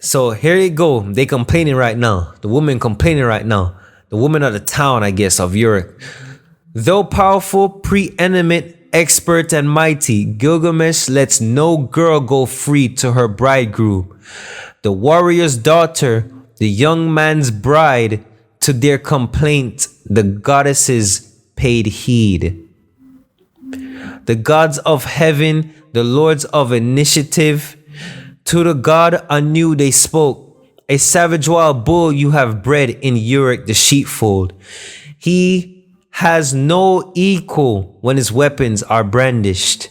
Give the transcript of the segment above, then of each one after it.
So here they go. They complaining right now. The woman complaining right now. The woman of the town, I guess, of Uruk. Though powerful, preeminent, expert, and mighty, Gilgamesh lets no girl go free to her bridegroom. The warrior's daughter, the young man's bride, to their complaint, the goddesses paid heed. The gods of heaven, the lords of initiative, to the god Anu they spoke. A savage wild bull you have bred in Uruk the sheepfold. He has no equal when his weapons are brandished.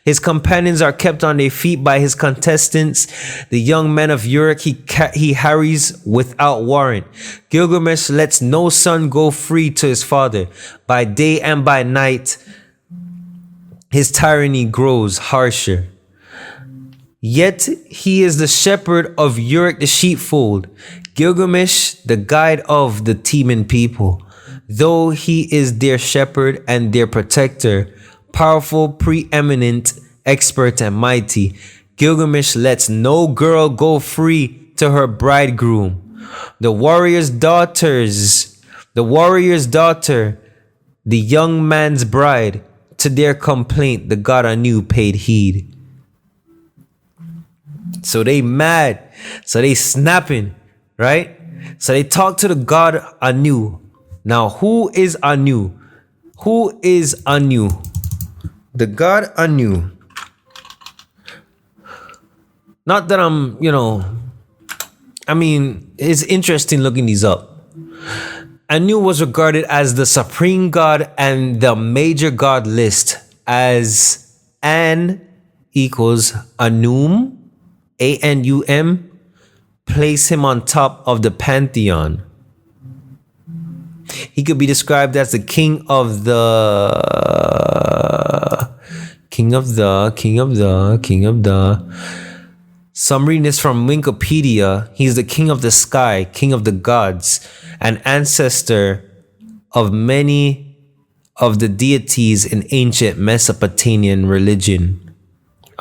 His companions are kept on their feet by his contestants. The young men of Uruk he harries without warrant. Gilgamesh lets no son go free to his father. By day and by night, his tyranny grows harsher. Yet he is the shepherd of Uruk the sheepfold, Gilgamesh the guide of the Teman people. Though he is their shepherd and their protector, powerful, preeminent, expert, and mighty, Gilgamesh lets no girl go free to her bridegroom. The warrior's daughter, the young man's bride, to their complaint, the god Anu paid heed. So they mad. So they snapping, right? So they talk to the god Anu. Now, who is Anu? Who is Anu? The god Anu. Not that I'm, it's interesting looking these up. Anu was regarded as the supreme god and the major god list as An equals Anum. Anum, place him on top of the pantheon. He could be described as the king of the. So I'm reading this from Wikipedia. He's the king of the sky, king of the gods, an ancestor of many of the deities in ancient Mesopotamian religion.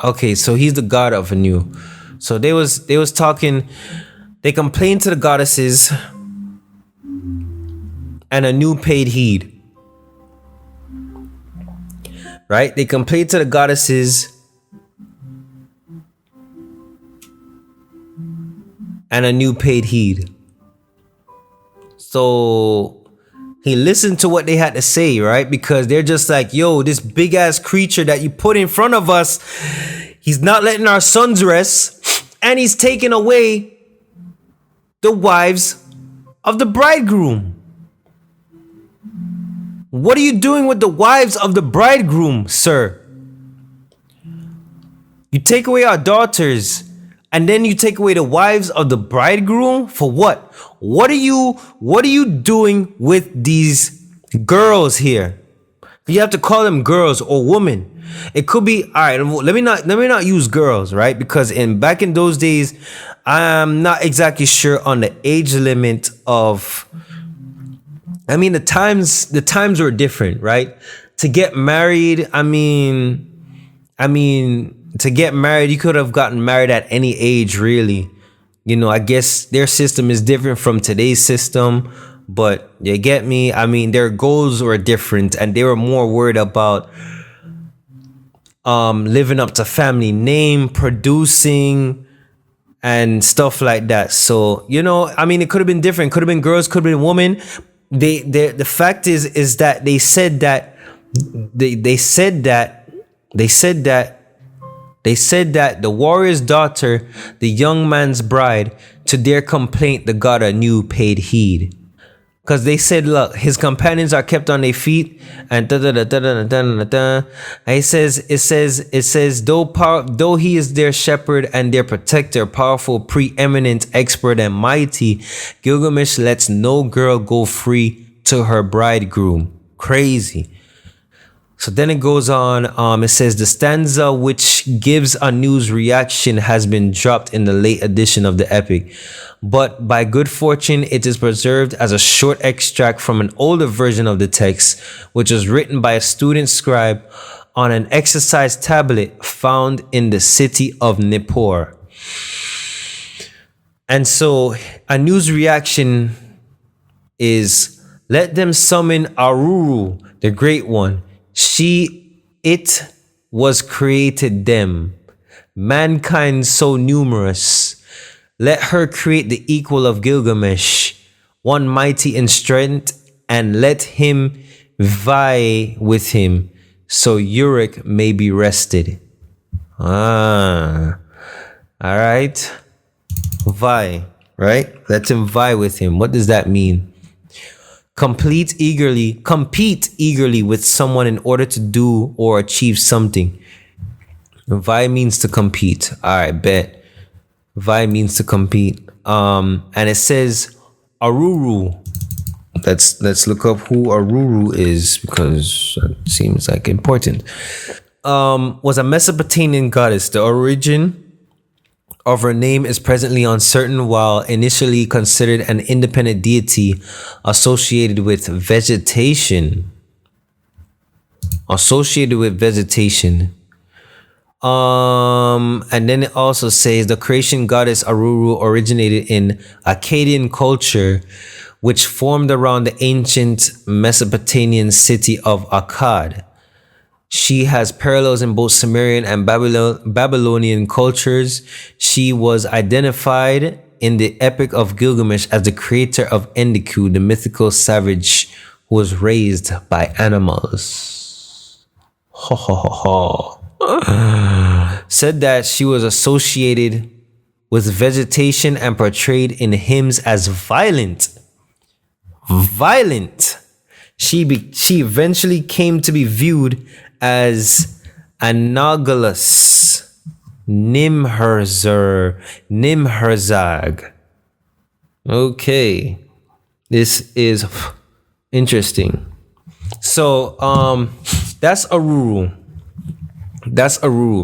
Okay, so he's the god of Anu. So they was talking, they complained to the goddesses, and Anu paid heed. Right? They complained to the goddesses, and Anu paid heed. So he listened to what they had to say, right? Because they're just like, yo, this big ass creature that you put in front of us, he's not letting our sons rest. And he's taking away the wives of the bridegroom. What are you doing with the wives of the bridegroom, sir? You take away our daughters, and then you take away the wives of the bridegroom for what? What are you doing with these girls here? You have to call them girls or women. It could be, all right, let me not use girls, right? Because back in those days, I'm not exactly sure on the age limit of, the times were different, right? To get married, to get married, you could have gotten married at any age, really. I guess their system is different from today's system, but you get me? Their goals were different, and they were more worried about living up to family name, producing, and stuff like that. So, it could have been different. Could have been girls, could have been women. The fact is that they said that the warrior's daughter, the young man's bride, to their complaint, the god Anu paid heed. Because they said, look, his companions are kept on their feet, and and it says, though he is their shepherd and their protector, powerful, preeminent, expert, and mighty, Gilgamesh lets no girl go free to her bridegroom. Crazy. So then it goes on. It says the stanza which gives Anu's reaction has been dropped in the late edition of the epic, but by good fortune it is preserved as a short extract from an older version of the text, which was written by a student scribe on an exercise tablet found in the city of Nippur. And so a news reaction is, let them summon Aruru, the great one. It was created them. Mankind so numerous. Let her create the equal of Gilgamesh, one mighty in strength, and let him vie with him, so Uruk may be rested. All right. Vie, right? Let him vie with him. What does that mean? Compete eagerly with someone in order to do or achieve something. Vie means to compete. All right, bet. Vi means to compete. And it says Aruru. Let's look up who Aruru is, because it seems like important. Was a Mesopotamian goddess. The origin of her name is presently uncertain, while initially considered an independent deity associated with vegetation. And then it also says the creation goddess Aruru originated in Akkadian culture, which formed around the ancient Mesopotamian city of Akkad. She has parallels in both Sumerian and Babylonian cultures. She was identified in the Epic of Gilgamesh as the creator of Enkidu, the mythical savage who was raised by animals. Ho ho ho ho. Said that she was associated with vegetation and portrayed in hymns as violent. She eventually came to be viewed as analogous Nimherzag. Okay, this is interesting. So that's Aruru.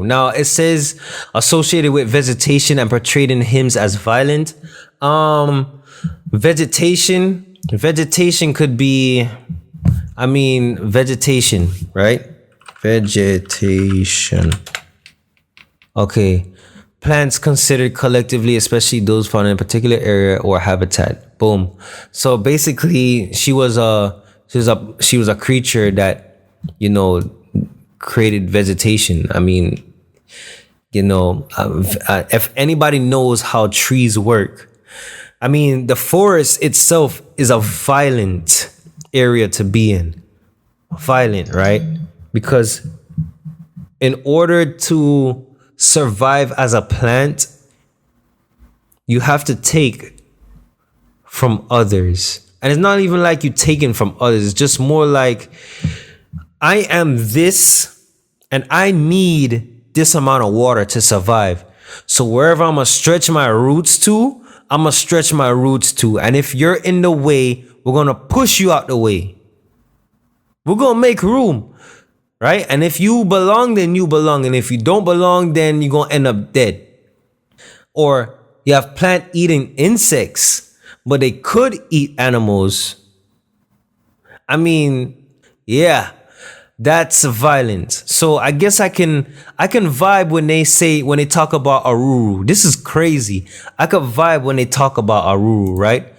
Now it says associated with vegetation and portrayed in hymns as violent. Vegetation could be, vegetation, right? Vegetation. Okay. Plants considered collectively, especially those found in a particular area or habitat. Boom. So basically, she was a creature that, created vegetation. If anybody knows how trees work, the forest itself is a violent area to be in. Violent, right? Because in order to survive as a plant, you have to take from others. And it's not even like you taking from others. It's just more like, I am this and I need this amount of water to survive. So wherever I'm going to stretch my roots to, I'm going to stretch my roots to. And if you're in the way, we're going to push you out the way. We're going to make room, right? And if you belong, then you belong. And if you don't belong, then you're going to end up dead. Or you have plant-eating insects, but they could eat animals. Yeah, that's violence. So I guess I can vibe when they talk about Aruru. This is crazy. I could vibe when they talk about Aruru, right?